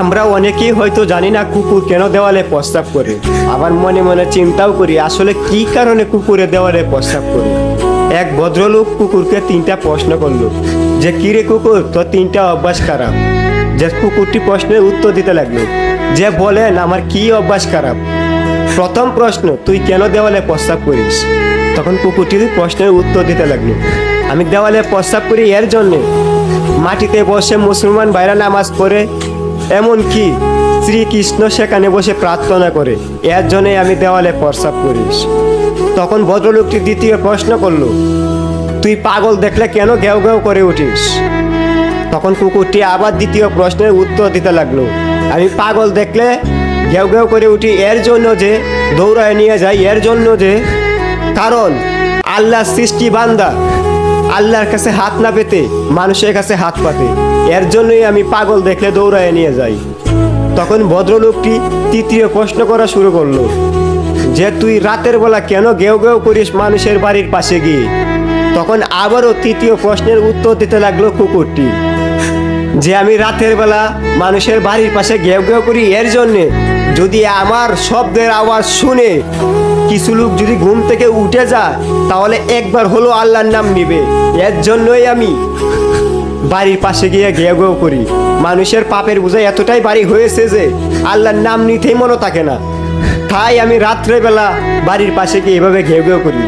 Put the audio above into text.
আমরা অনেকেই হয়তো জানি না কুকুর কেন দেওয়ালে প্রস্রাব করে। আবার মনে মনে চিন্তাও করি আসলে কি কারণে কুকুরে দেওয়ালে প্রস্রাব করে। এক ভদ্রলোক কুকুরকে 3টা প্রশ্ন করলো যে কিরে কুকুর, তো 3টা অভ্যাস খারাপ। যে কুকুরটি প্রশ্নের উত্তর দিতে লাগলো যে বলেন আমার কি অভ্যাস খারাপ। প্রথম প্রশ্ন, তুই কেন দেওয়ালে প্রস্রাব করিস? তখন কুকুরটি প্রশ্নের উত্তর দিতে লাগলো, আমি দেওয়ালে প্রস্রাব করি এর জন্যে মাটিতে বসে মুসলমান ভাইরা নামাজ পড়ে, এমনকি শ্রীকৃষ্ণ সেখানে বসে প্রার্থনা করে, এর জন্যে আমি দেওয়ালে প্রস্রাব করিস। তখন ভদ্রলোকটি দ্বিতীয় প্রশ্ন করলো, তুই পাগল দেখলে কেন ঘেউ ঘেউ করে উঠিস? তখন কুকুরটি আবার দ্বিতীয় প্রশ্নের উত্তর দিতে লাগলো, আমি পাগল দেখলে ঘেউ ঘেউ করে উঠি এর জন্য যে দৌড়ায় নিয়ে যাই, এর জন্য যে কারণ আল্লাহর সৃষ্টি বান্দা আল্লাহর কাছে হাত না পেতে মানুষের কাছে হাত পাতে, এর জন্যই আমি পাগল দেখলে দৌড়ায় নিয়ে যাই। তখন ভদ্রলোকটি তৃতীয় প্রশ্ন করা শুরু করলো যে তুই রাতের বেলা কেন ঘেউ ঘেউ করিস মানুষের বাড়ির পাশে গিয়ে? তখন আবারও তৃতীয় প্রশ্নের উত্তর দিতে লাগলো কুকুরটি যে আমি রাতের বেলা মানুষের বাড়ির পাশে ঘেউ ঘেউ করি এর জন্যে যদি আমার শব্দের আওয়াজ শুনে কিছু লোক যদি ঘুম থেকে উঠে যায় তাহলে একবার হলো আল্লাহর নাম নিবে, এর জন্যই আমি বাড়ির পাশে গিয়ে ঘেউ ঘেউ করি। মানুষের পাপের বোঝা এতটাই ভারী হয়েছে যে আল্লাহর নাম নিতেই মনে থাকে না, তাই আমি রাত্রেবেলা বাড়ির পাশে গিয়ে এভাবে ঘেউ ঘেউ করি।